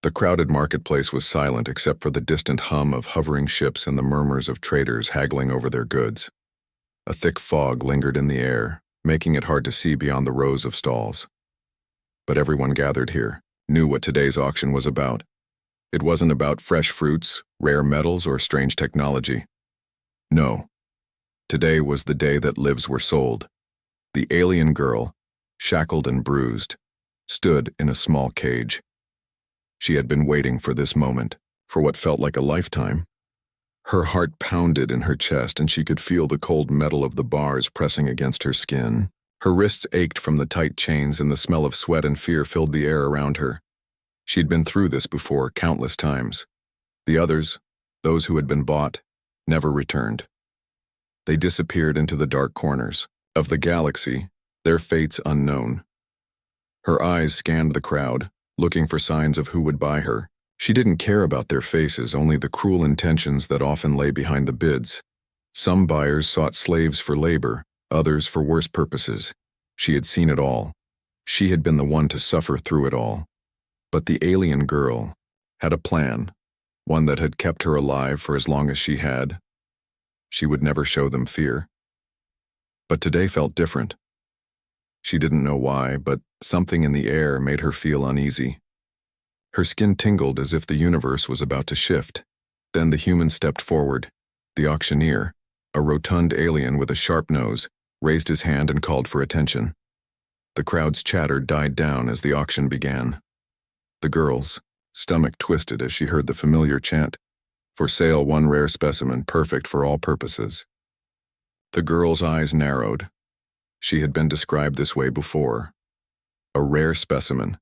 The crowded marketplace was silent except for the distant hum of hovering ships and the murmurs of traders haggling over their goods. A thick fog lingered in the air, making it hard to see beyond the rows of stalls. But everyone gathered here knew what today's auction was about. It wasn't about fresh fruits, rare metals, or strange technology. No. Today was the day that lives were sold. The alien girl, shackled and bruised, stood in a small cage. She had been waiting for this moment, for what felt like a lifetime. Her heart pounded in her chest and she could feel the cold metal of the bars pressing against her skin. Her wrists ached from the tight chains and the smell of sweat and fear filled the air around her. She'd been through this before countless times. The others, those who had been bought, never returned. They disappeared into the dark corners of the galaxy, their fates unknown. Her eyes scanned the crowd, looking for signs of who would buy her. She didn't care about their faces, only the cruel intentions that often lay behind the bids. Some buyers sought slaves for labor, others for worse purposes. She had seen it all. She had been the one to suffer through it all. But the alien girl had a plan, one that had kept her alive for as long as she had. She would never show them fear. But today felt different. She didn't know why, but something in the air made her feel uneasy. Her skin tingled as if the universe was about to shift. Then the human stepped forward. The auctioneer, a rotund alien with a sharp nose, raised his hand and called for attention. The crowd's chatter died down as the auction began. The girl's stomach twisted as she heard the familiar chant, "For sale one rare specimen, perfect for all purposes." The girl's eyes narrowed. She had been described this way before. A rare specimen.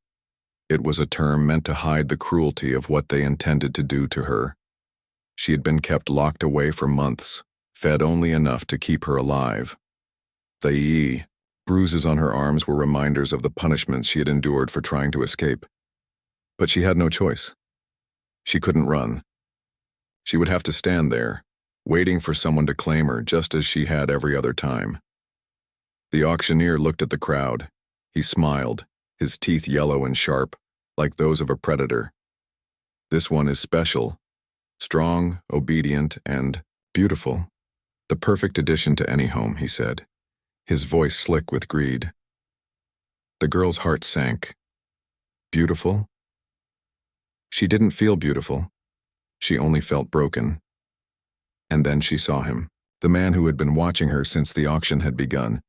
It was a term meant to hide the cruelty of what they intended to do to her. She had been kept locked away for months, fed only enough to keep her alive. The bruises on her arms were reminders of the punishments she had endured for trying to escape. But she had no choice. She couldn't run. She would have to stand there, waiting for someone to claim her just as she had every other time. The auctioneer looked at the crowd. He smiled, his teeth yellow and sharp, like those of a predator. "This one is special, strong, obedient, and beautiful. The perfect addition to any home," he said, his voice slick with greed. The girl's heart sank. Beautiful? She didn't feel beautiful. She only felt broken. And then she saw him, the man who had been watching her since the auction had begun.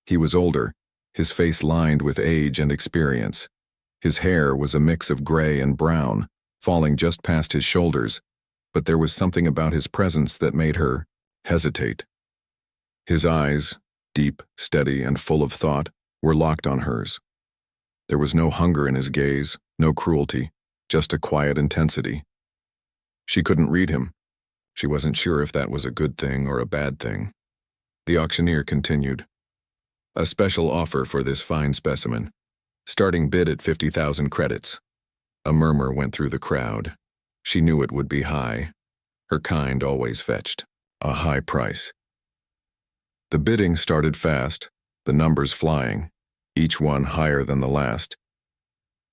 He was older, his face lined with age and experience. His hair was a mix of gray and brown, falling just past his shoulders, but there was something about his presence that made her hesitate. His eyes, deep, steady, and full of thought, were locked on hers. There was no hunger in his gaze, no cruelty, just a quiet intensity. She couldn't read him. She wasn't sure if that was a good thing or a bad thing. The auctioneer continued. "A special offer for this fine specimen. Starting bid at 50,000 credits. A murmur went through the crowd. She knew it would be high. Her kind always fetched a high price. The bidding started fast, the numbers flying, each one higher than the last.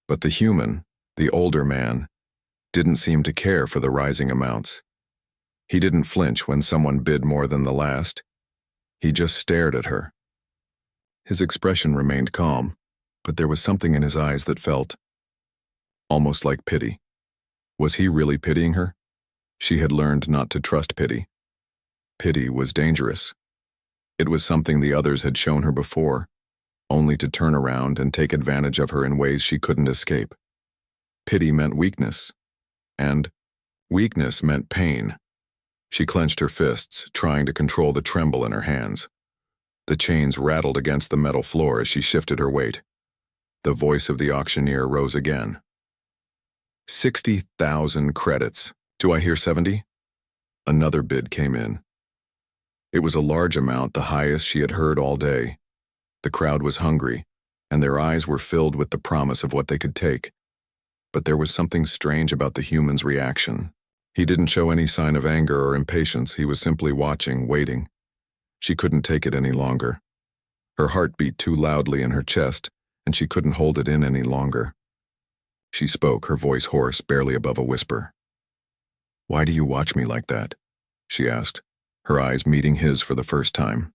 But the human, the older man, didn't seem to care for the rising amounts. He didn't flinch when someone bid more than the last. He just stared at her. His expression remained calm, but there was something in his eyes that felt almost like pity. Was he really pitying her? She had learned not to trust pity. Pity was dangerous. It was something the others had shown her before, only to turn around and take advantage of her in ways she couldn't escape. Pity meant weakness, and weakness meant pain. She clenched her fists, trying to control the tremble in her hands. The chains rattled against the metal floor as she shifted her weight. The voice of the auctioneer rose again. 60,000 credits. Do I hear 70? Another bid came in. It was a large amount, the highest she had heard all day. The crowd was hungry, and their eyes were filled with the promise of what they could take. But there was something strange about the human's reaction. He didn't show any sign of anger or impatience. He was simply watching, waiting. She couldn't take it any longer. Her heart beat too loudly in her chest, and she couldn't hold it in any longer. She spoke, her voice hoarse, barely above a whisper. "Why do you watch me like that?" she asked, her eyes meeting his for the first time.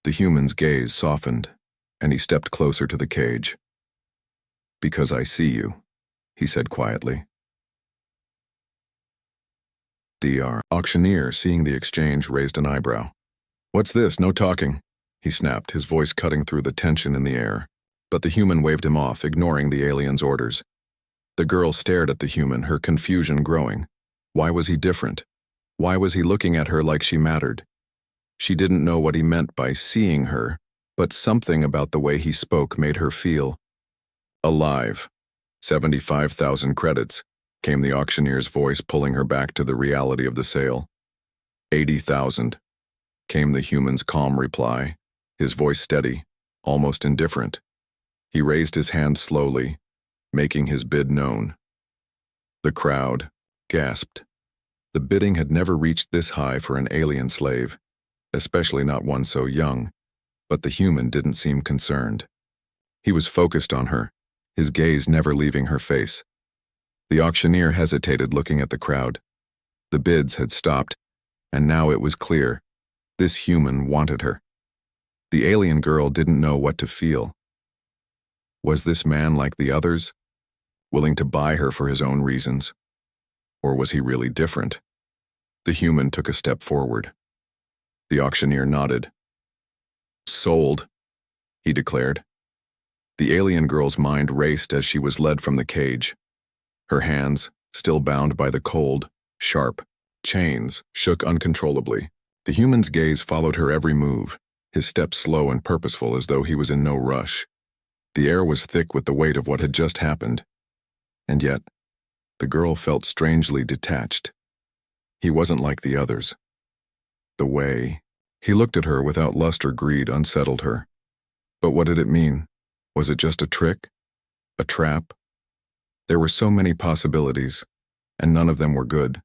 The human's gaze softened, and he stepped closer to the cage. "Because I see you," he said quietly. The auctioneer, seeing the exchange, raised an eyebrow. "What's this? No talking," he snapped, his voice cutting through the tension in the air. But the human waved him off, ignoring the alien's orders. The girl stared at the human, her confusion growing. Why was he different? Why was he looking at her like she mattered? She didn't know what he meant by seeing her, but something about the way he spoke made her feel alive. 75,000 credits, came the auctioneer's voice, pulling her back to the reality of the sale. 80,000, came the human's calm reply, his voice steady, almost indifferent. He raised his hand slowly, making his bid known. The crowd gasped. The bidding had never reached this high for an alien slave, especially not one so young, but the human didn't seem concerned. He was focused on her, his gaze never leaving her face. The auctioneer hesitated, looking at the crowd. The bids had stopped, and now it was clear. This human wanted her. The alien girl didn't know what to feel. Was this man like the others, willing to buy her for his own reasons? Or was he really different? The human took a step forward. The auctioneer nodded. "Sold," he declared. The alien girl's mind raced as she was led from the cage. Her hands, still bound by the cold, sharp chains, shook uncontrollably. The human's gaze followed her every move, his steps slow and purposeful, as though he was in no rush. The air was thick with the weight of what had just happened. And yet, the girl felt strangely detached. He wasn't like the others. The way he looked at her without lust or greed unsettled her. But what did it mean? Was it just a trick? A trap? There were so many possibilities, and none of them were good.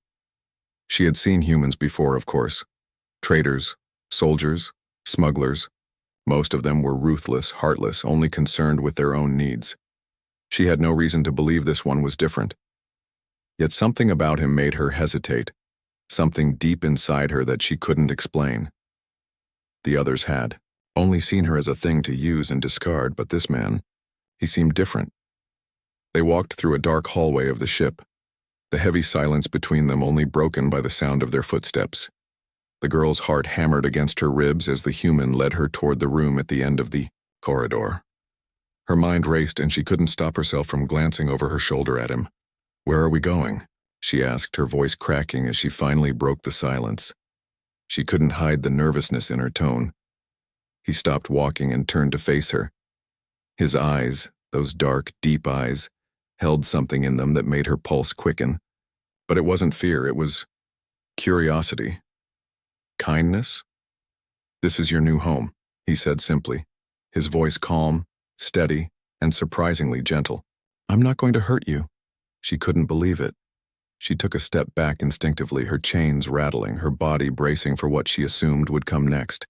She had seen humans before, of course. Traitors, soldiers, smugglers. Most of them were ruthless, heartless, only concerned with their own needs. She had no reason to believe this one was different. Yet something about him made her hesitate, something deep inside her that she couldn't explain. The others had only seen her as a thing to use and discard, but this man, he seemed different. They walked through a dark hallway of the ship, the heavy silence between them only broken by the sound of their footsteps. The girl's heart hammered against her ribs as the human led her toward the room at the end of the corridor. Her mind raced, and she couldn't stop herself from glancing over her shoulder at him. "Where are we going?" she asked, her voice cracking as she finally broke the silence. She couldn't hide the nervousness in her tone. He stopped walking and turned to face her. His eyes, those dark, deep eyes, held something in them that made her pulse quicken. But it wasn't fear, it was curiosity. Kindness? "This is your new home," he said simply, his voice calm, steady, and surprisingly gentle. "I'm not going to hurt you." She couldn't believe it. She took a step back instinctively, her chains rattling, her body bracing for what she assumed would come next.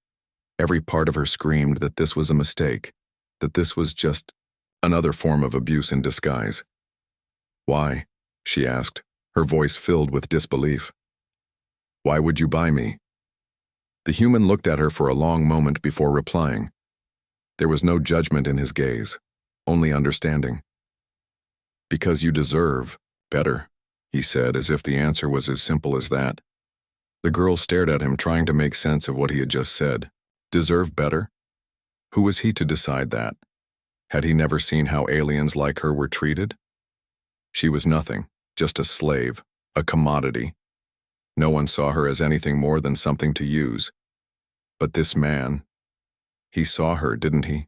Every part of her screamed that this was a mistake, that this was just another form of abuse in disguise. "Why?" she asked, her voice filled with disbelief. "Why would you buy me?" The human looked at her for a long moment before replying. There was no judgment in his gaze, only understanding. "Because you deserve better," he said, as if the answer was as simple as that. The girl stared at him, trying to make sense of what he had just said. Deserve better? Who was he to decide that? Had he never seen how aliens like her were treated? She was nothing, just a slave, a commodity. No one saw her as anything more than something to use. But this man, he saw her, didn't he?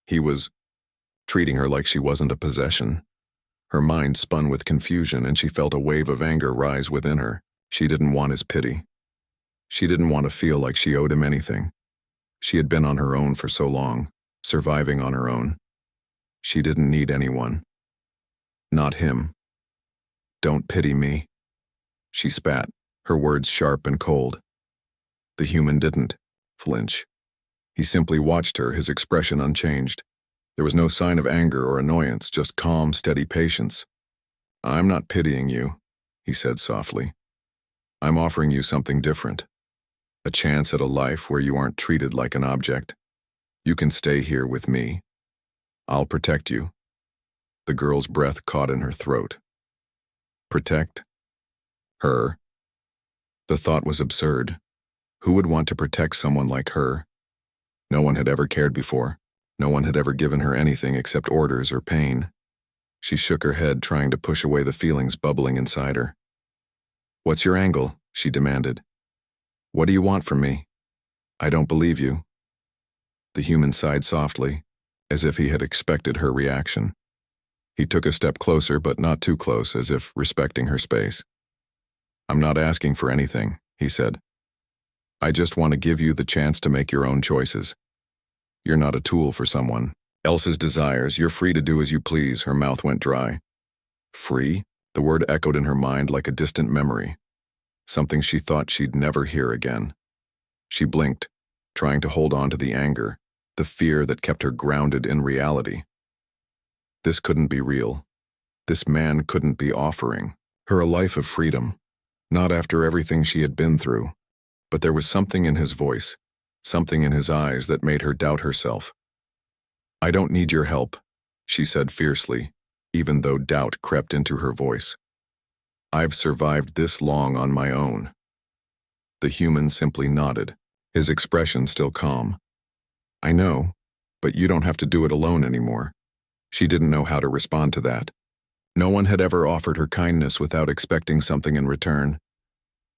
He was treating her like she wasn't a possession. Her mind spun with confusion, and she felt a wave of anger rise within her. She didn't want his pity. She didn't want to feel like she owed him anything. She had been on her own for so long, surviving on her own. She didn't need anyone. Not him. "Don't pity me," she spat, her words sharp and cold. The human didn't flinch. He simply watched her, his expression unchanged. There was no sign of anger or annoyance, just calm, steady patience. "I'm not pitying you," he said softly. "I'm offering you something different. A chance at a life where you aren't treated like an object. You can stay here with me. I'll protect you." The girl's breath caught in her throat. Protect? Her? The thought was absurd. Who would want to protect someone like her? No one had ever cared before. No one had ever given her anything except orders or pain. She shook her head, trying to push away the feelings bubbling inside her. "What's your angle?" she demanded. "What do you want from me? I don't believe you." The human sighed softly, as if he had expected her reaction. He took a step closer, but not too close, as if respecting her space. "I'm not asking for anything," he said. "I just want to give you the chance to make your own choices. You're not a tool for someone else's desires. You're free to do as you please." Her mouth went dry. Free? The word echoed in her mind like a distant memory, something she thought she'd never hear again. She blinked, trying to hold on to the anger, the fear that kept her grounded in reality. This couldn't be real. This man couldn't be offering her a life of freedom, not after everything she had been through. But there was something in his voice, something in his eyes that made her doubt herself. "I don't need your help," she said fiercely, even though doubt crept into her voice. "I've survived this long on my own." The human simply nodded, his expression still calm. "I know, but you don't have to do it alone anymore." She didn't know how to respond to that. No one had ever offered her kindness without expecting something in return.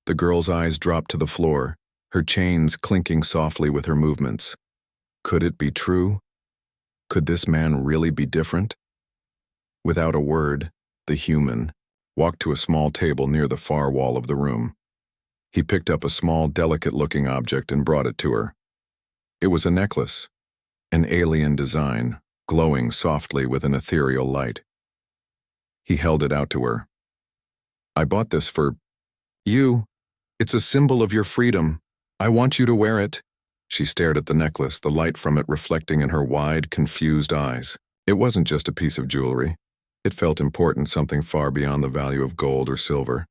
The girl's eyes dropped to the floor, her chains clinking softly with her movements. Could it be true? Could this man really be different? Without a word, the human walked to a small table near the far wall of the room. He picked up a small, delicate-looking object and brought it to her. It was a necklace, an alien design, glowing softly with an ethereal light. He held it out to her. "I bought this for you. It's a symbol of your freedom. I want you to wear it." She stared at the necklace, the light from it reflecting in her wide, confused eyes. It wasn't just a piece of jewelry. It felt important, something far beyond the value of gold or silver.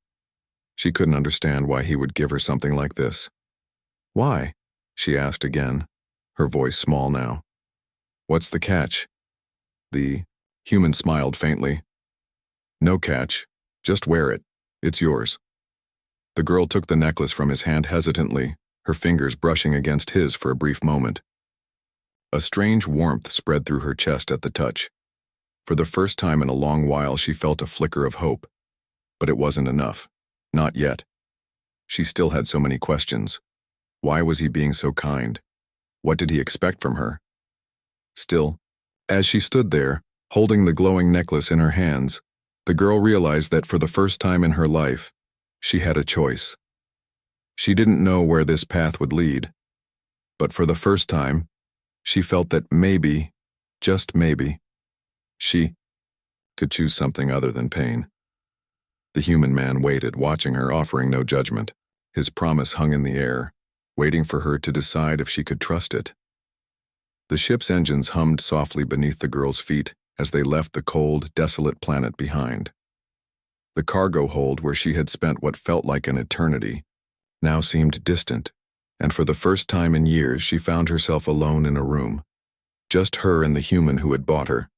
She couldn't understand why he would give her something like this. "Why?" she asked again, her voice small now. "What's the catch?" The human smiled faintly. "No catch. Just wear it. It's yours." The girl took the necklace from his hand hesitantly, her fingers brushing against his for a brief moment. A strange warmth spread through her chest at the touch. For the first time in a long while, she felt a flicker of hope. But it wasn't enough. Not yet. She still had so many questions. Why was he being so kind? What did he expect from her? Still, as she stood there, holding the glowing necklace in her hands, the girl realized that for the first time in her life, she had a choice. She didn't know where this path would lead, but for the first time, she felt that maybe, just maybe, she could choose something other than pain. The human man waited, watching her, offering no judgment. His promise hung in the air, waiting for her to decide if she could trust it. The ship's engines hummed softly beneath the girl's feet as they left the cold, desolate planet behind. The cargo hold, where she had spent what felt like an eternity, now seemed distant, and for the first time in years she found herself alone in a room. Just her and the human who had bought her.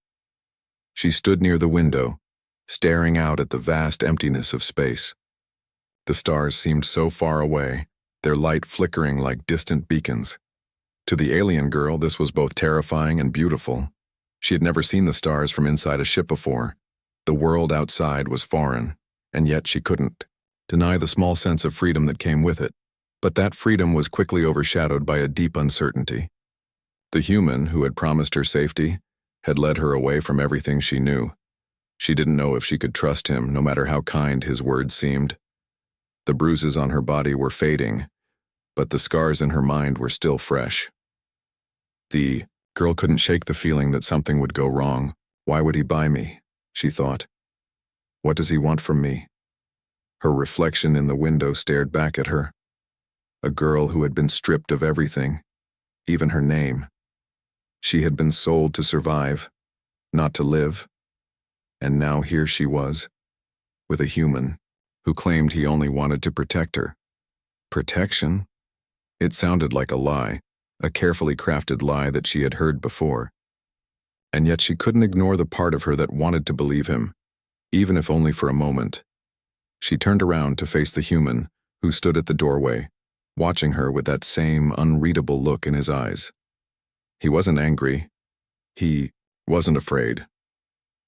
She stood near the window, staring out at the vast emptiness of space. The stars seemed so far away, their light flickering like distant beacons. To the alien girl, this was both terrifying and beautiful. She had never seen the stars from inside a ship before. The world outside was foreign, and yet she couldn't deny the small sense of freedom that came with it. But that freedom was quickly overshadowed by a deep uncertainty. The human who had promised her safety had led her away from everything she knew. She didn't know if she could trust him, no matter how kind his words seemed. The bruises on her body were fading, but the scars in her mind were still fresh. The girl couldn't shake the feeling that something would go wrong. Why would he buy me? She thought. What does he want from me? Her reflection in the window stared back at her. A girl who had been stripped of everything, even her name. She had been sold to survive, not to live. And now here she was, with a human who claimed he only wanted to protect her. Protection? It sounded like a lie, a carefully crafted lie that she had heard before. And yet she couldn't ignore the part of her that wanted to believe him, even if only for a moment. She turned around to face the human who stood at the doorway, watching her with that same unreadable look in his eyes. He wasn't angry. He wasn't afraid.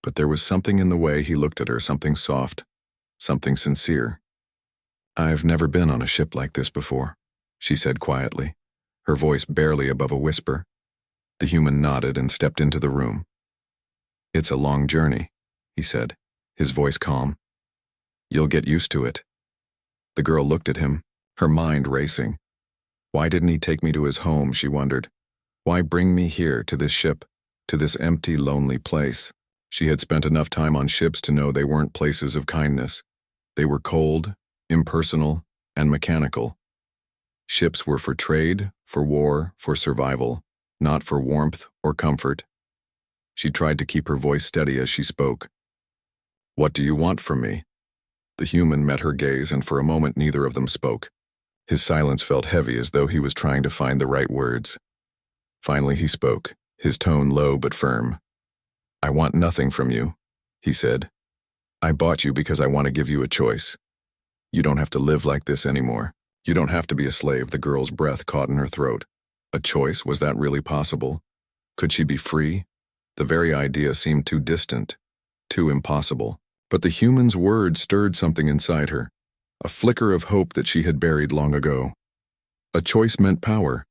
But there was something in the way he looked at her, something soft, something sincere. "I've never been on a ship like this before," she said quietly, her voice barely above a whisper. The human nodded and stepped into the room. "It's a long journey," he said, his voice calm. "You'll get used to it." The girl looked at him, her mind racing. Why didn't he take me to his home, she wondered. Why bring me here, to this ship, to this empty, lonely place? She had spent enough time on ships to know they weren't places of kindness. They were cold, impersonal, and mechanical. Ships were for trade, for war, for survival, not for warmth or comfort. She tried to keep her voice steady as she spoke. "What do you want from me?" The human met her gaze, and for a moment neither of them spoke. His silence felt heavy, as though he was trying to find the right words. Finally he spoke, his tone low but firm. "I want nothing from you," he said. "I bought you because I want to give you a choice. You don't have to live like this anymore. You don't have to be a slave." The girl's breath caught in her throat. A choice? Was that really possible? Could she be free? The very idea seemed too distant, too impossible. But the human's words stirred something inside her, a flicker of hope that she had buried long ago. A choice meant power,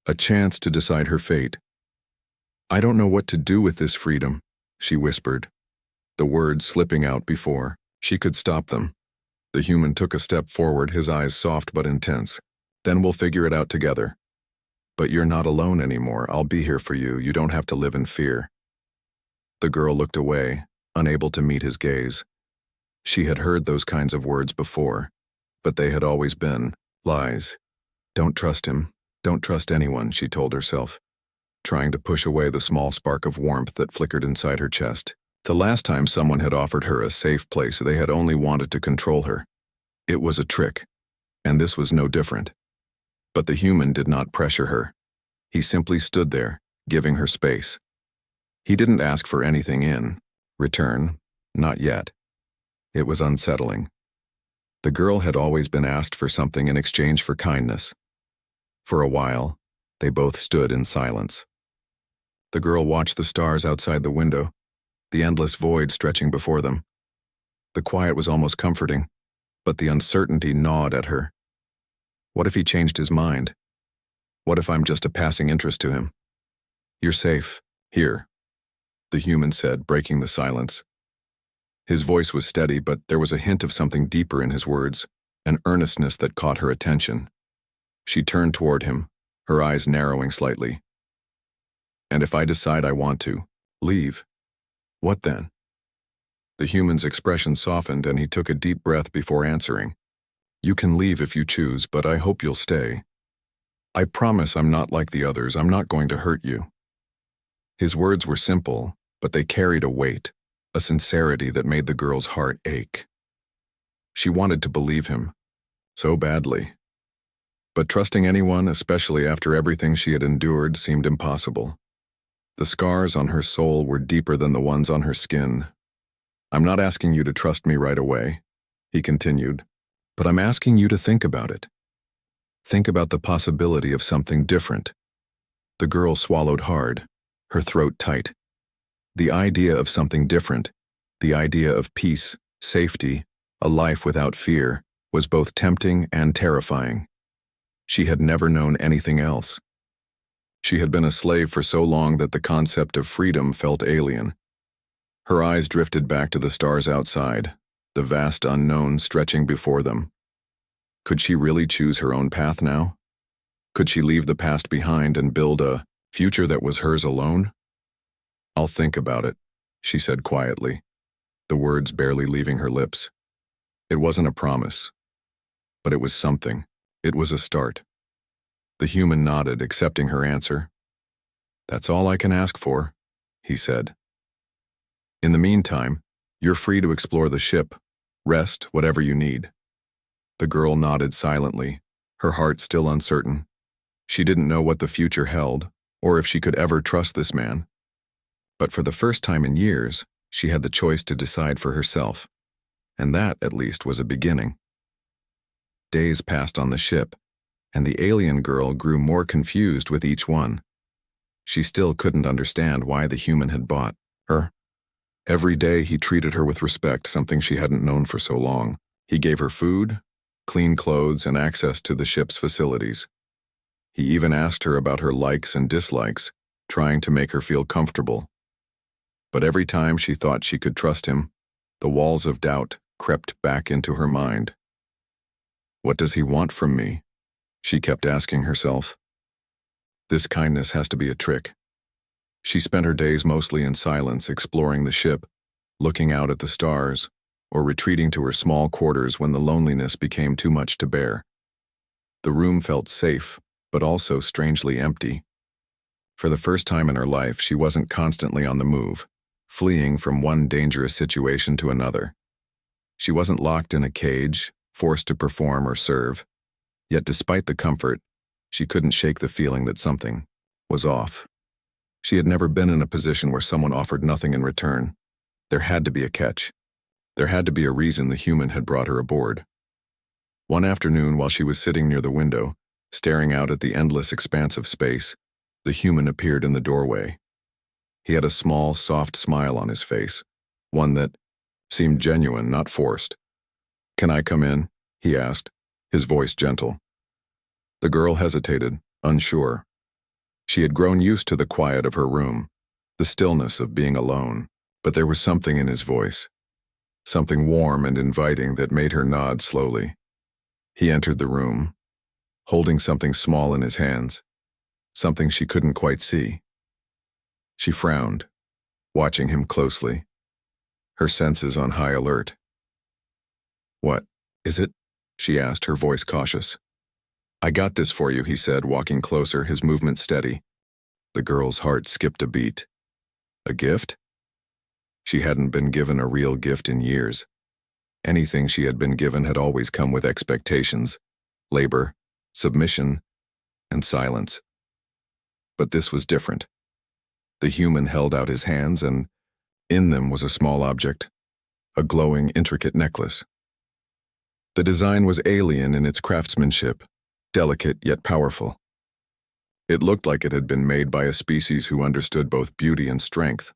a chance to decide her fate. "I don't know what to do with this freedom," she whispered, the words slipping out before she could stop them. The human took a step forward, his eyes soft but intense. "Then we'll figure it out together. But you're not alone anymore. I'll be here for you. You don't have to live in fear." The girl looked away, unable to meet his gaze. She had heard those kinds of words before, but they had always been lies. "Don't trust him. Don't trust anyone," she told herself, trying to push away the small spark of warmth that flickered inside her chest. The last time someone had offered her a safe place, they had only wanted to control her. It was a trick, and this was no different. But the human did not pressure her. He simply stood there, giving her space. He didn't ask for anything in return, not yet. It was unsettling. The girl had always been asked for something in exchange for kindness. For a while, they both stood in silence. The girl watched the stars outside the window, the endless void stretching before them. The quiet was almost comforting, but the uncertainty gnawed at her. What if he changed his mind? What if I'm just a passing interest to him? "You're safe, here," the human said, breaking the silence. His voice was steady, but there was a hint of something deeper in his words, an earnestness that caught her attention. She turned toward him, her eyes narrowing slightly. "And if I decide I want to leave, what then?" The human's expression softened, and he took a deep breath before answering. "You can leave if you choose, but I hope you'll stay. I promise I'm not like the others. I'm not going to hurt you." His words were simple, but they carried a weight, a sincerity that made the girl's heart ache. She wanted to believe him, so badly. But trusting anyone, especially after everything she had endured, seemed impossible. The scars on her soul were deeper than the ones on her skin. "I'm not asking you to trust me right away," he continued, "but I'm asking you to think about it. Think about the possibility of something different." The girl swallowed hard, her throat tight. The idea of something different, the idea of peace, safety, a life without fear, was both tempting and terrifying. She had never known anything else. She had been a slave for so long that the concept of freedom felt alien. Her eyes drifted back to the stars outside, the vast unknown stretching before them. Could she really choose her own path now? Could she leave the past behind and build a future that was hers alone? "I'll think about it," she said quietly, the words barely leaving her lips. It wasn't a promise, but it was something. It was a start. The human nodded, accepting her answer. "That's all I can ask for," he said. "In the meantime, you're free to explore the ship. Rest, whatever you need." The girl nodded silently, her heart still uncertain. She didn't know what the future held, or if she could ever trust this man. But for the first time in years, she had the choice to decide for herself. And that, at least, was a beginning. Days passed on the ship, and the alien girl grew more confused with each one. She still couldn't understand why the human had bought her. Every day he treated her with respect, something she hadn't known for so long. He gave her food, clean clothes, and access to the ship's facilities. He even asked her about her likes and dislikes, trying to make her feel comfortable. But every time she thought she could trust him, the walls of doubt crept back into her mind. What does he want from me? She kept asking herself. This kindness has to be a trick. She spent her days mostly in silence, exploring the ship, looking out at the stars, or retreating to her small quarters when the loneliness became too much to bear. The room felt safe, but also strangely empty. For the first time in her life, she wasn't constantly on the move, fleeing from one dangerous situation to another. She wasn't locked in a cage, forced to perform or serve. Yet despite the comfort, she couldn't shake the feeling that something was off. She had never been in a position where someone offered nothing in return. There had to be a catch. There had to be a reason the human had brought her aboard. One afternoon, while she was sitting near the window, staring out at the endless expanse of space, the human appeared in the doorway. He had a small, soft smile on his face, one that seemed genuine, not forced. "Can I come in?" he asked, his voice gentle. The girl hesitated, unsure. She had grown used to the quiet of her room, the stillness of being alone, but there was something in his voice, something warm and inviting that made her nod slowly. He entered the room, holding something small in his hands, something she couldn't quite see. She frowned, watching him closely, her senses on high alert. "What is it?" she asked, her voice cautious. "I got this for you," he said, walking closer, his movement steady. The girl's heart skipped a beat. A gift? She hadn't been given a real gift in years. Anything she had been given had always come with expectations, labor, submission, and silence. But this was different. The human held out his hands, and in them was a small object, a glowing, intricate necklace. The design was alien in its craftsmanship, delicate yet powerful. It looked like it had been made by a species who understood both beauty and strength.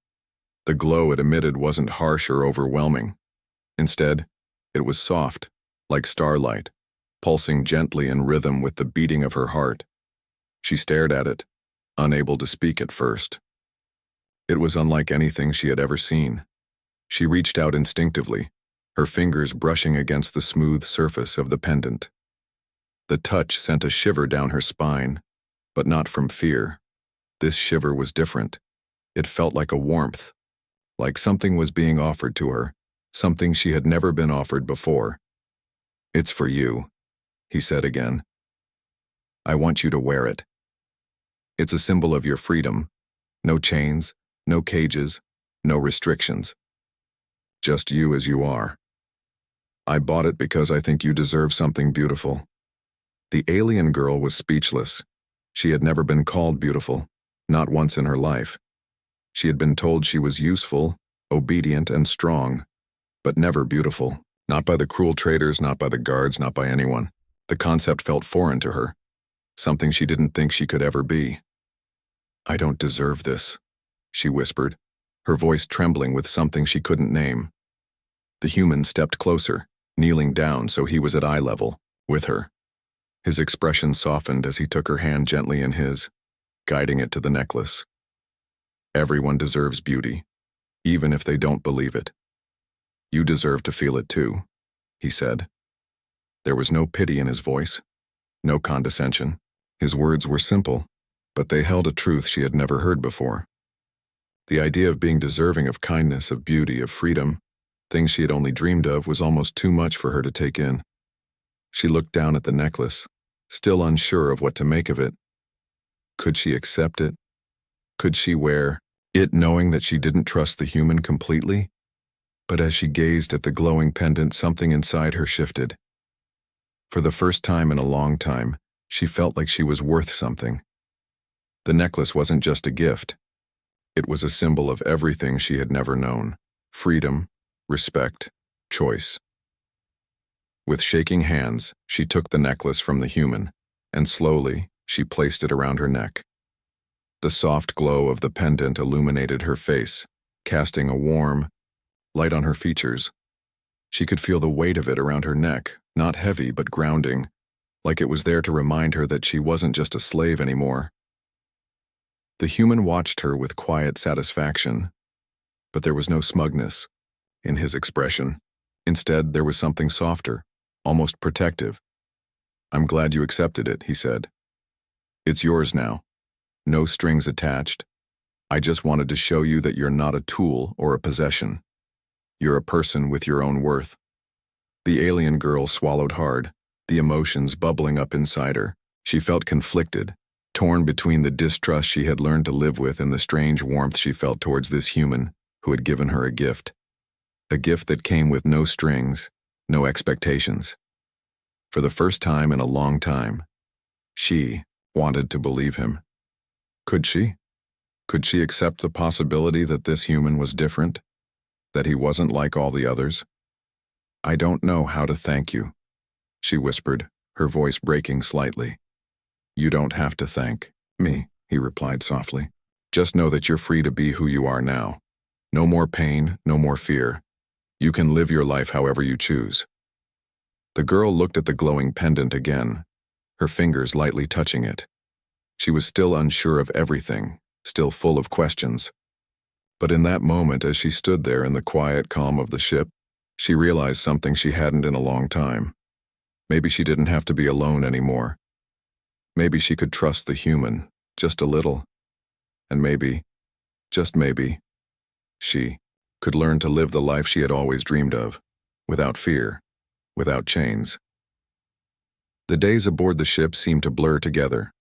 The glow it emitted wasn't harsh or overwhelming. Instead, it was soft, like starlight, pulsing gently in rhythm with the beating of her heart. She stared at it, unable to speak at first. It was unlike anything she had ever seen. She reached out instinctively, her fingers brushing against the smooth surface of the pendant. The touch sent a shiver down her spine, but not from fear. This shiver was different. It felt like a warmth, like something was being offered to her, something she had never been offered before. "It's for you," he said again. "I want you to wear it. It's a symbol of your freedom. No chains, no cages, no restrictions. Just you as you are. I bought it because I think you deserve something beautiful." The alien girl was speechless. She had never been called beautiful, not once in her life. She had been told she was useful, obedient, and strong, but never beautiful. Not by the cruel traders, not by the guards, not by anyone. The concept felt foreign to her, something she didn't think she could ever be. "I don't deserve this," she whispered, her voice trembling with something she couldn't name. The human stepped closer, kneeling down so he was at eye level, with her. His expression softened as he took her hand gently in his, guiding it to the necklace. "Everyone deserves beauty, even if they don't believe it. You deserve to feel it too," he said. There was no pity in his voice, no condescension. His words were simple, but they held a truth she had never heard before. The idea of being deserving of kindness, of beauty, of freedom, things she had only dreamed of, was almost too much for her to take in. She looked down at the necklace, still unsure of what to make of it. Could she accept it? Could she wear it knowing that she didn't trust the human completely? But as she gazed at the glowing pendant, something inside her shifted. For the first time in a long time, she felt like she was worth something. The necklace wasn't just a gift. It was a symbol of everything she had never known: freedom, respect, choice. With shaking hands, she took the necklace from the human, and slowly, she placed it around her neck. The soft glow of the pendant illuminated her face, casting a warm light on her features. She could feel the weight of it around her neck, not heavy but grounding, like it was there to remind her that she wasn't just a slave anymore. The human watched her with quiet satisfaction, but there was no smugness in his expression. Instead, there was something softer, almost protective. "I'm glad you accepted it," he said. "It's yours now. No strings attached. I just wanted to show you that you're not a tool or a possession. You're a person with your own worth." The alien girl swallowed hard, the emotions bubbling up inside her. She felt conflicted, torn between the distrust she had learned to live with and the strange warmth she felt towards this human who had given her a gift. A gift that came with no strings, no expectations. For the first time in a long time, she wanted to believe him. Could she? Could she accept the possibility that this human was different? That he wasn't like all the others? "I don't know how to thank you," she whispered, her voice breaking slightly. "You don't have to thank me," he replied softly. "Just know that you're free to be who you are now. No more pain, no more fear. You can live your life however you choose." The girl looked at the glowing pendant again, her fingers lightly touching it. She was still unsure of everything, still full of questions. But in that moment, as she stood there in the quiet calm of the ship, she realized something she hadn't in a long time. Maybe she didn't have to be alone anymore. Maybe she could trust the human, just a little. And maybe, just maybe, she could learn to live the life she had always dreamed of, without fear, without chains. The days aboard the ship seemed to blur together.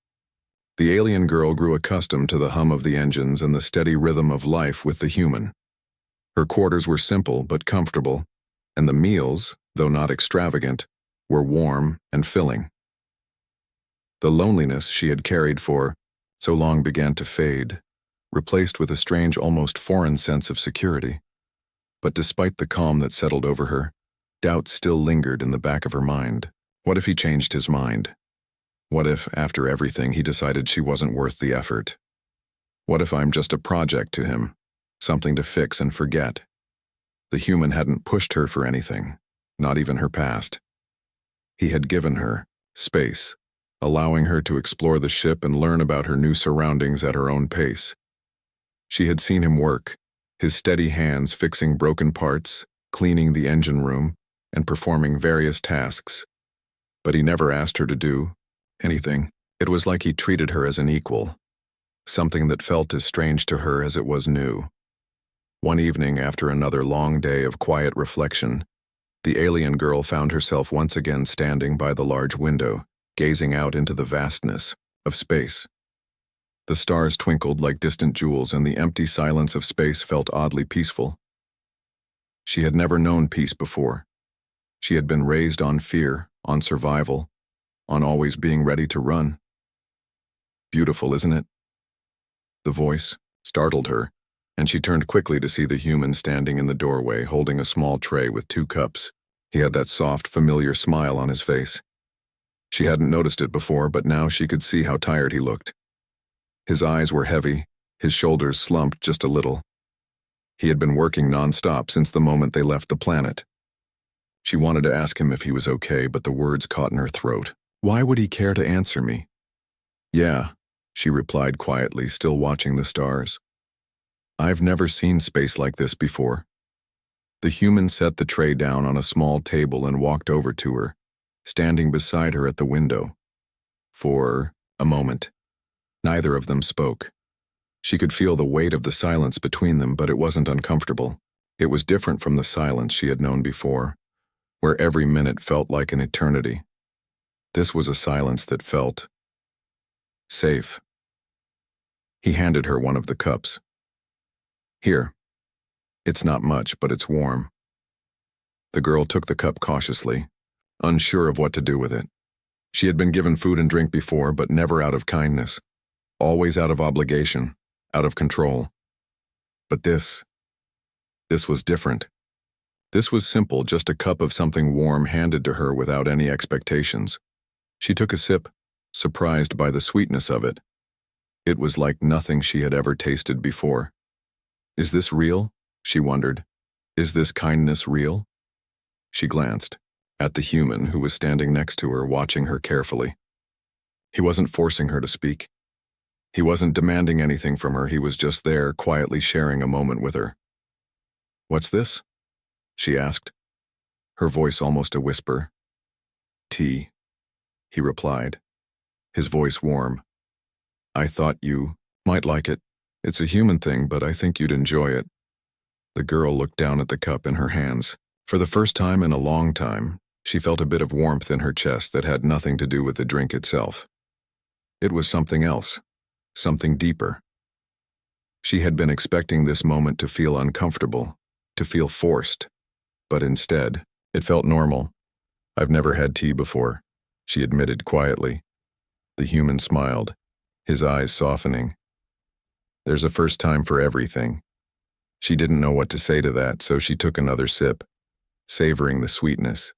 The alien girl grew accustomed to the hum of the engines and the steady rhythm of life with the human. Her quarters were simple but comfortable, and the meals, though not extravagant, were warm and filling. The loneliness she had carried for so long began to fade, replaced with a strange, almost foreign sense of security. But despite the calm that settled over her, doubt still lingered in the back of her mind. What if he changed his mind? What if, after everything, he decided she wasn't worth the effort? What if I'm just a project to him, something to fix and forget? The human hadn't pushed her for anything, not even her past. He had given her space, allowing her to explore the ship and learn about her new surroundings at her own pace. She had seen him work, his steady hands fixing broken parts, cleaning the engine room, and performing various tasks. But he never asked her to do anything. It was like he treated her as an equal, something that felt as strange to her as it was new. One evening, after another long day of quiet reflection, the alien girl found herself once again standing by the large window, gazing out into the vastness of space. The stars twinkled like distant jewels, and the empty silence of space felt oddly peaceful. She had never known peace before. She had been raised on fear, on survival, on always being ready to run. "Beautiful, isn't it?" The voice startled her, and she turned quickly to see the human standing in the doorway, holding a small tray with 2 cups. He had that soft, familiar smile on his face. She hadn't noticed it before, but now she could see how tired he looked. His eyes were heavy, his shoulders slumped just a little. He had been working nonstop since the moment they left the planet. She wanted to ask him if he was okay, but the words caught in her throat. Why would he care to answer me? "Yeah," she replied quietly, still watching the stars. "I've never seen space like this before." The human set the tray down on a small table and walked over to her, standing beside her at the window. For a moment, neither of them spoke. She could feel the weight of the silence between them, but it wasn't uncomfortable. It was different from the silence she had known before, where every minute felt like an eternity. This was a silence that felt safe. He handed her one of the cups. Here. It's not much, but it's warm. The girl took the cup cautiously, unsure of what to do with it. She had been given food and drink before, but never out of kindness, always out of obligation, out of control. But this was different. This was simple, just a cup of something warm handed to her without any expectations. She took a sip, surprised by the sweetness of it. It was like nothing she had ever tasted before. Is this real? She wondered. Is this kindness real? She glanced at the human who was standing next to her, watching her carefully. He wasn't forcing her to speak. He wasn't demanding anything from her. He was just there, quietly sharing a moment with her. "What's this?" she asked, her voice almost a whisper. "Tea," he replied, his voice warm. "I thought you might like it. It's a human thing, but I think you'd enjoy it." The girl looked down at the cup in her hands. For the first time in a long time, she felt a bit of warmth in her chest that had nothing to do with the drink itself. It was something else, something deeper. She had been expecting this moment to feel uncomfortable, to feel forced, but instead, it felt normal. "I've never had tea before," she admitted quietly. The human smiled, his eyes softening. "There's a first time for everything." She didn't know what to say to that, so she took another sip, savoring the sweetness.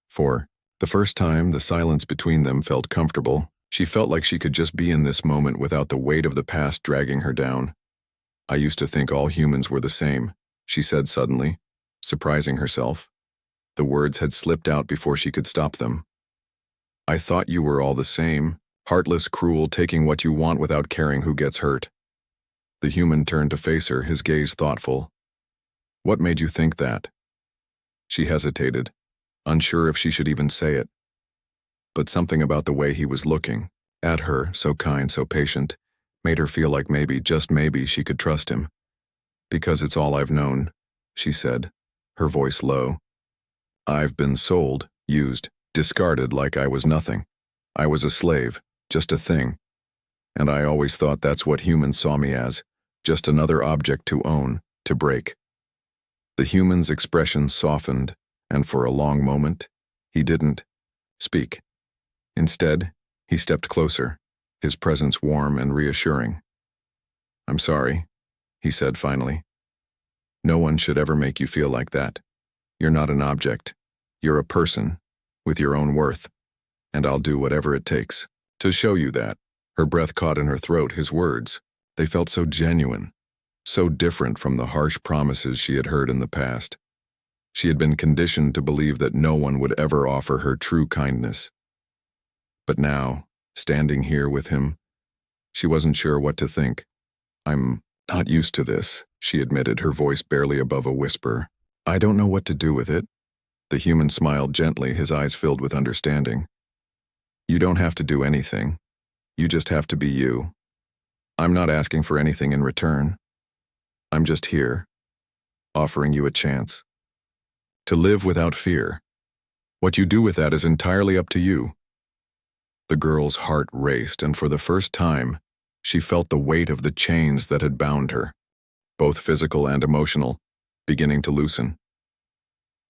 For the first time, the silence between them felt comfortable. She felt like she could just be in this moment without the weight of the past dragging her down. "I used to think all humans were the same," she said suddenly, surprising herself. The words had slipped out before she could stop them. "I thought you were all the same, heartless, cruel, taking what you want without caring who gets hurt." The human turned to face her, his gaze thoughtful. "What made you think that?" She hesitated, unsure if she should even say it. But something about the way he was looking at her, so kind, so patient, made her feel like maybe, just maybe, she could trust him. "Because it's all I've known," she said, her voice low. "I've been sold, used, discarded like I was nothing. I was a slave, just a thing. And I always thought that's what humans saw me as, just another object to own, to break." The human's expression softened, and for a long moment, he didn't speak. Instead, he stepped closer, his presence warm and reassuring. "I'm sorry," he said finally. "No one should ever make you feel like that. You're not an object. You're a person, with your own worth. And I'll do whatever it takes to show you that." Her breath caught in her throat, his words. They felt so genuine, so different from the harsh promises she had heard in the past. She had been conditioned to believe that no one would ever offer her true kindness. But now, standing here with him, she wasn't sure what to think. "I'm not used to this," she admitted, her voice barely above a whisper. "I don't know what to do with it." The human smiled gently, his eyes filled with understanding. "You don't have to do anything. You just have to be you. I'm not asking for anything in return. I'm just here, offering you a chance to live without fear. What you do with that is entirely up to you." The girl's heart raced, and for the first time, she felt the weight of the chains that had bound her, both physical and emotional, beginning to loosen.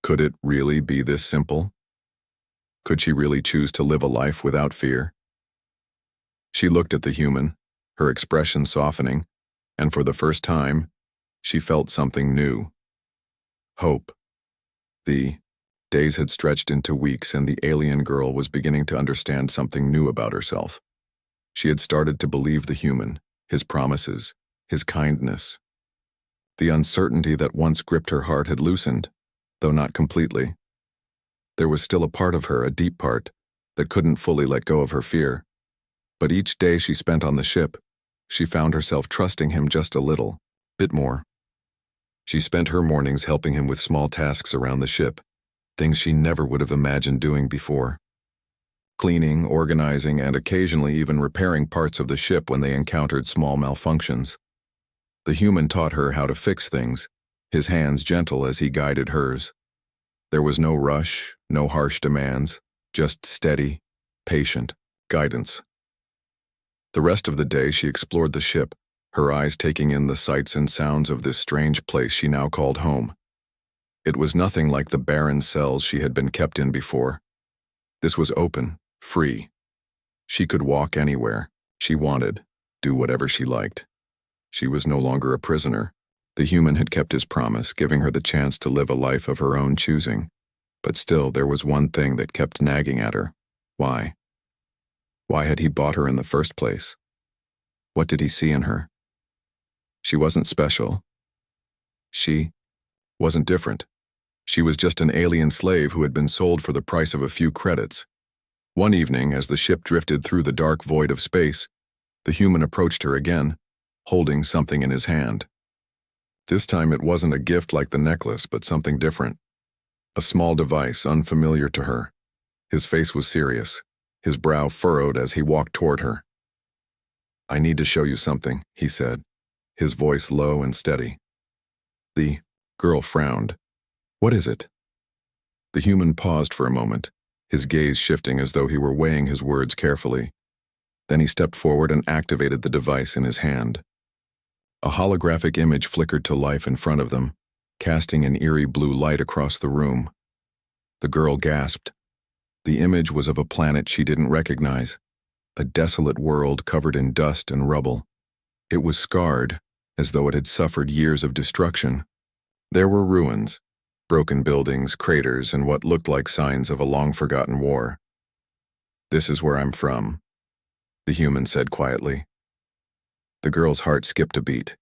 Could it really be this simple? Could she really choose to live a life without fear? She looked at the human, her expression softening, and for the first time, she felt something new. Hope. The days had stretched into weeks, and the alien girl was beginning to understand something new about herself. She had started to believe the human, his promises, his kindness. The uncertainty that once gripped her heart had loosened, though not completely. There was still a part of her, a deep part, that couldn't fully let go of her fear. But each day she spent on the ship, she found herself trusting him just a little, bit more. She spent her mornings helping him with small tasks around the ship, things she never would have imagined doing before. Cleaning, organizing, and occasionally even repairing parts of the ship when they encountered small malfunctions. The human taught her how to fix things, his hands gentle as he guided hers. There was no rush, no harsh demands, just steady, patient guidance. The rest of the day she explored the ship, her eyes taking in the sights and sounds of this strange place she now called home. It was nothing like the barren cells she had been kept in before. This was open, free. She could walk anywhere she wanted, do whatever she liked. She was no longer a prisoner. The human had kept his promise, giving her the chance to live a life of her own choosing. But still, there was one thing that kept nagging at her. Why? Why had he bought her in the first place? What did he see in her? She wasn't special. She wasn't different. She was just an alien slave who had been sold for the price of a few credits. One evening, as the ship drifted through the dark void of space, the human approached her again, holding something in his hand. This time it wasn't a gift like the necklace, but something different. A small device unfamiliar to her. His face was serious, his brow furrowed as he walked toward her. "I need to show you something," he said, his voice low and steady. The girl frowned. "What is it?" The human paused for a moment, his gaze shifting as though he were weighing his words carefully. Then he stepped forward and activated the device in his hand. A holographic image flickered to life in front of them, casting an eerie blue light across the room. The girl gasped. The image was of a planet she didn't recognize, a desolate world covered in dust and rubble. It was scarred, as though it had suffered years of destruction. There were ruins, broken buildings, craters, and what looked like signs of a long-forgotten war. "This is where I'm from," the human said quietly. The girl's heart skipped a beat.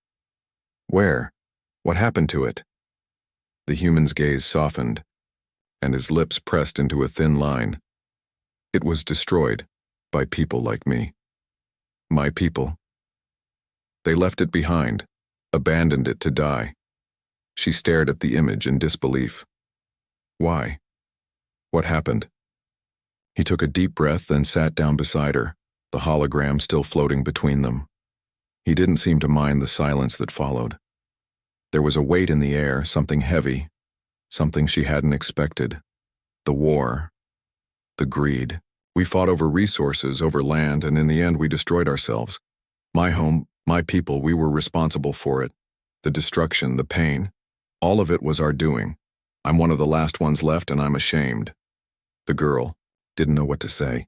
"Where? What happened to it?" The human's gaze softened, and his lips pressed into a thin line. "It was destroyed by people like me. My people. They left it behind, abandoned it to die." She stared at the image in disbelief. "Why? What happened?" He took a deep breath and sat down beside her, the hologram still floating between them. He didn't seem to mind the silence that followed. There was a weight in the air, something heavy, something she hadn't expected. The war. The greed. "We fought over resources, over land, and in the end we destroyed ourselves. My home, my people, we were responsible for it. The destruction, the pain. All of it was our doing. I'm one of the last ones left, and I'm ashamed." The girl didn't know what to say.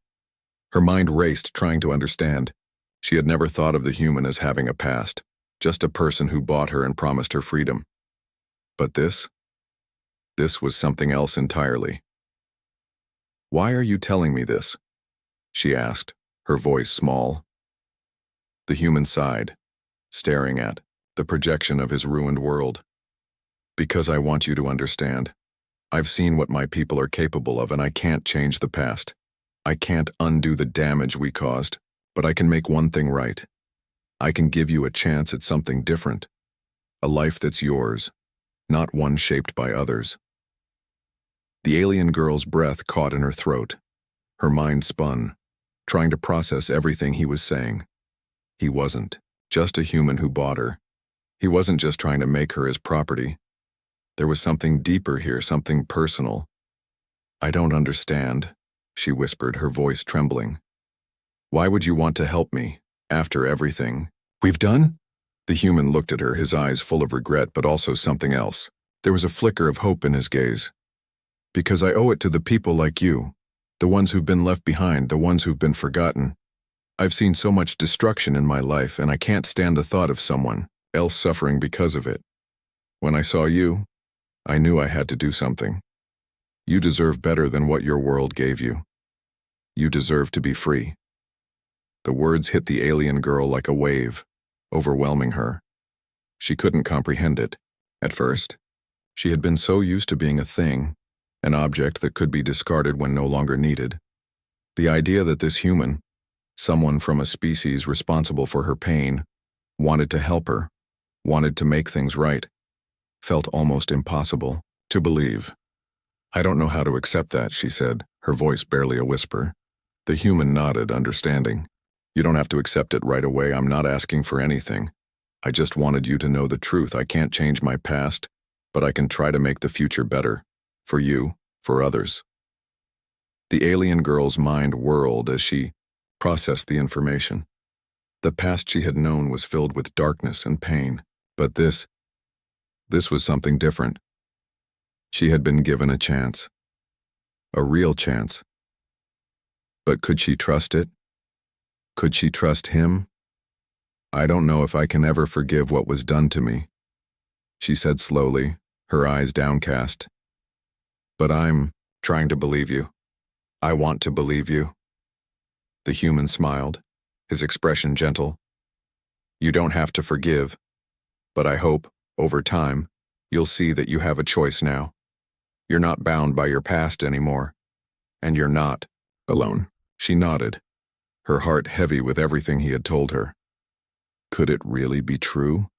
Her mind raced, trying to understand. She had never thought of the human as having a past, just a person who bought her and promised her freedom. But this was something else entirely. "Why are you telling me this?" she asked, her voice small. The human sighed, staring at the projection of his ruined world. "Because I want you to understand. I've seen what my people are capable of, and I can't change the past. I can't undo the damage we caused, but I can make one thing right. I can give you a chance at something different. A life that's yours, not one shaped by others." The alien girl's breath caught in her throat. Her mind spun, trying to process everything he was saying. He wasn't just a human who bought her. He wasn't just trying to make her his property. There was something deeper here, something personal. "I don't understand," she whispered, her voice trembling. "Why would you want to help me, after everything we've done?" The human looked at her, his eyes full of regret, but also something else. There was a flicker of hope in his gaze. "Because I owe it to the people like you, the ones who've been left behind, the ones who've been forgotten. I've seen so much destruction in my life, and I can't stand the thought of someone else suffering because of it. When I saw you, I knew I had to do something. You deserve better than what your world gave you. You deserve to be free." The words hit the alien girl like a wave, overwhelming her. She couldn't comprehend it. At first, she had been so used to being a thing, an object that could be discarded when no longer needed. The idea that this human, someone from a species responsible for her pain, wanted to help her, wanted to make things right, felt almost impossible to believe. "I don't know how to accept that," she said, her voice barely a whisper. The human nodded, understanding. "You don't have to accept it right away. I'm not asking for anything. I just wanted you to know the truth. I can't change my past, but I can try to make the future better. For you, for others." The alien girl's mind whirled as she processed the information. The past she had known was filled with darkness and pain, but this was something different. She had been given a chance. A real chance. But could she trust it? Could she trust him? "I don't know if I can ever forgive what was done to me," she said slowly, her eyes downcast. "But I'm trying to believe you. I want to believe you." The human smiled, his expression gentle. "You don't have to forgive, but I hope, over time, you'll see that you have a choice now. You're not bound by your past anymore, and you're not alone." She nodded, her heart heavy with everything he had told her. Could it really be true?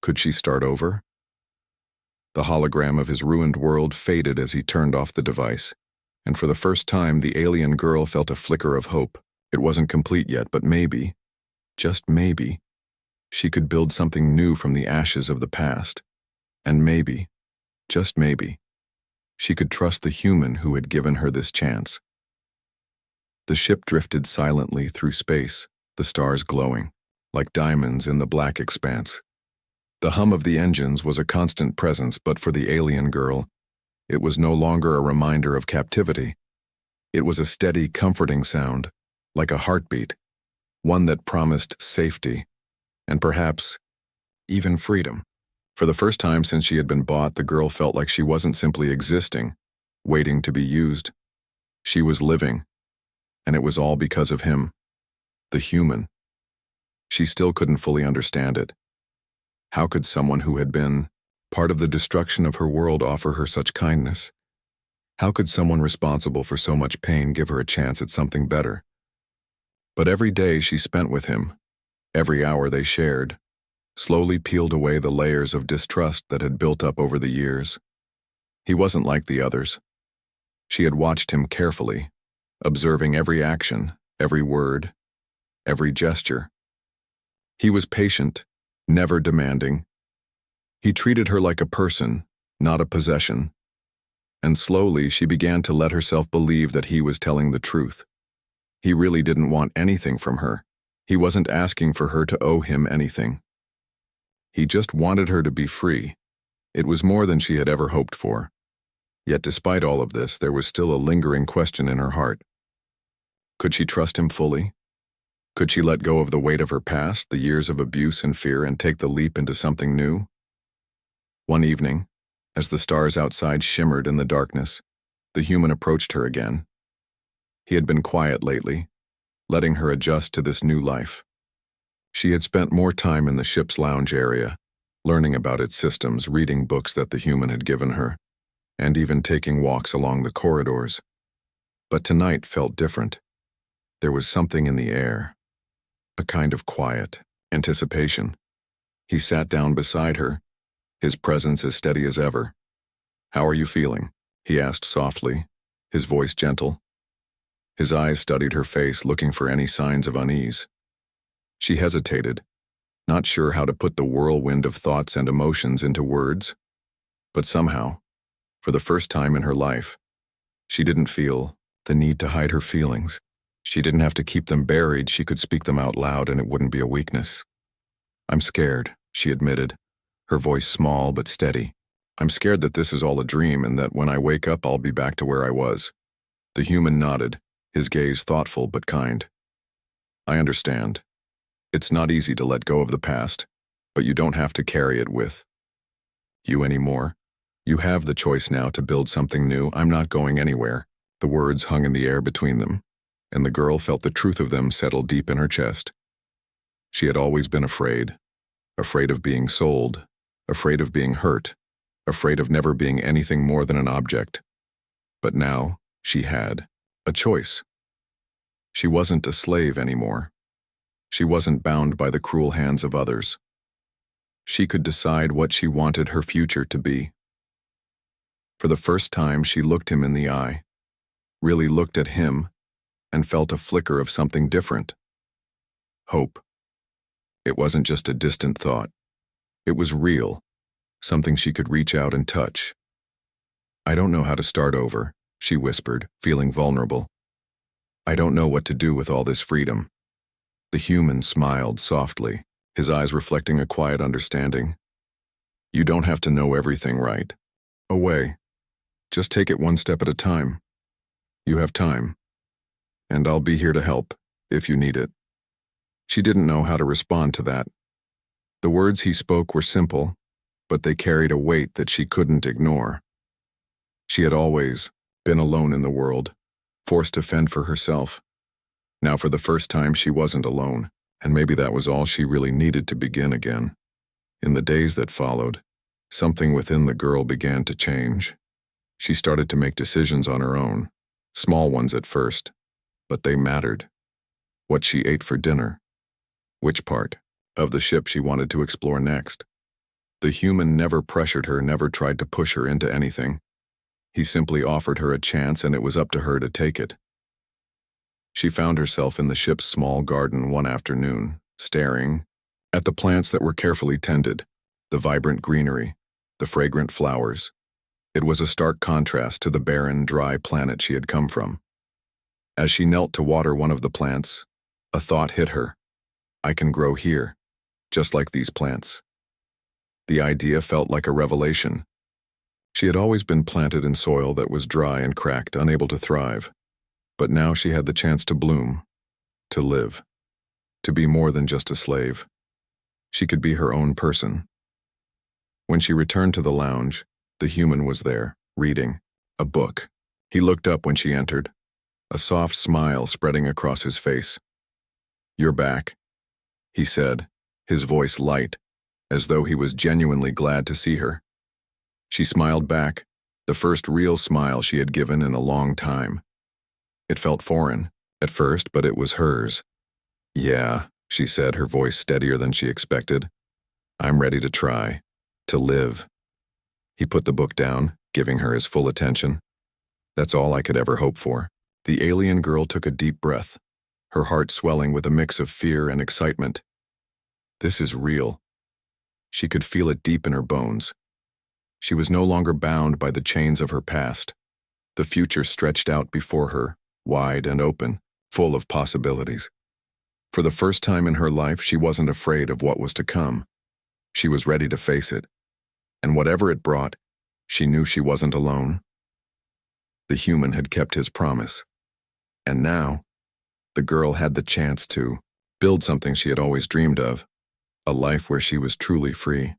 Could she start over? The hologram of his ruined world faded as he turned off the device, and for the first time the alien girl felt a flicker of hope. It wasn't complete yet, but maybe, just maybe, she could build something new from the ashes of the past. And maybe, just maybe, she could trust the human who had given her this chance. The ship drifted silently through space, the stars glowing, like diamonds in the black expanse. The hum of the engines was a constant presence, but for the alien girl, it was no longer a reminder of captivity. It was a steady, comforting sound, like a heartbeat, one that promised safety, and perhaps even freedom. For the first time since she had been bought, the girl felt like she wasn't simply existing, waiting to be used. She was living, and it was all because of him, the human. She still couldn't fully understand it. How could someone who had been part of the destruction of her world offer her such kindness? How could someone responsible for so much pain give her a chance at something better? But every day she spent with him, every hour they shared, slowly peeled away the layers of distrust that had built up over the years. He wasn't like the others. She had watched him carefully, observing every action, every word, every gesture. He was patient, never demanding. He treated her like a person, not a possession. And slowly she began to let herself believe that he was telling the truth. He really didn't want anything from her. He wasn't asking for her to owe him anything. He just wanted her to be free. It was more than she had ever hoped for. Yet despite all of this, there was still a lingering question in her heart. Could she trust him fully? Could she let go of the weight of her past, the years of abuse and fear, and take the leap into something new? One evening, as the stars outside shimmered in the darkness, the human approached her again. He had been quiet lately, letting her adjust to this new life. She had spent more time in the ship's lounge area, learning about its systems, reading books that the human had given her, and even taking walks along the corridors. But tonight felt different. There was something in the air, a kind of quiet, anticipation. He sat down beside her, his presence as steady as ever. "How are you feeling?" he asked softly, his voice gentle. His eyes studied her face, looking for any signs of unease. She hesitated, not sure how to put the whirlwind of thoughts and emotions into words. But somehow, for the first time in her life, she didn't feel the need to hide her feelings. She didn't have to keep them buried. She could speak them out loud and it wouldn't be a weakness. "I'm scared," she admitted, her voice small but steady. "I'm scared that this is all a dream and that when I wake up I'll be back to where I was." The human nodded, his gaze thoughtful but kind. "I understand. It's not easy to let go of the past, but you don't have to carry it with you anymore. You have the choice now to build something new. I'm not going anywhere." The words hung in the air between them, and the girl felt the truth of them settle deep in her chest. She had always been afraid of being sold, afraid of being hurt, afraid of never being anything more than an object. But now she had a choice. She wasn't a slave anymore. She wasn't bound by the cruel hands of others. She could decide what she wanted her future to be. For the first time, she looked him in the eye, really looked at him, and felt a flicker of something different. Hope. It wasn't just a distant thought. It was real, something she could reach out and touch. "I don't know how to start over," she whispered, feeling vulnerable. "I don't know what to do with all this freedom." The human smiled softly, his eyes reflecting a quiet understanding. You don't have to know everything right away. Just take it one step at a time. You have time, and I'll be here to help if you need it. She didn't know how to respond to that. The words he spoke were simple, but they carried a weight that she couldn't ignore. She had always been alone in the world, forced to fend for herself. Now for the first time she wasn't alone, and maybe that was all she really needed to begin again. In the days that followed, something within the girl began to change. She started to make decisions on her own, small ones at first, but they mattered. What she ate for dinner, which part of the ship she wanted to explore next. The human never pressured her, never tried to push her into anything. He simply offered her a chance, and it was up to her to take it. She found herself in the ship's small garden one afternoon, staring at the plants that were carefully tended, the vibrant greenery, the fragrant flowers. It was a stark contrast to the barren, dry planet she had come from. As she knelt to water one of the plants, a thought hit her. I can grow here, just like these plants. The idea felt like a revelation. She had always been planted in soil that was dry and cracked, unable to thrive. But now she had the chance to bloom, to live, to be more than just a slave. She could be her own person. When she returned to the lounge, the human was there, reading a book. He looked up when she entered, a soft smile spreading across his face. You're back, he said, his voice light, as though he was genuinely glad to see her. She smiled back, the first real smile she had given in a long time. It felt foreign, at first, but it was hers. Yeah, she said, her voice steadier than she expected. I'm ready to try, to live. He put the book down, giving her his full attention. That's all I could ever hope for. The alien girl took a deep breath, her heart swelling with a mix of fear and excitement. This is real. She could feel it deep in her bones. She was no longer bound by the chains of her past. The future stretched out before her, wide and open, full of possibilities. For the first time in her life, she wasn't afraid of what was to come. She was ready to face it. And whatever it brought, she knew she wasn't alone. The human had kept his promise. And now, the girl had the chance to build something she had always dreamed of, a life where she was truly free.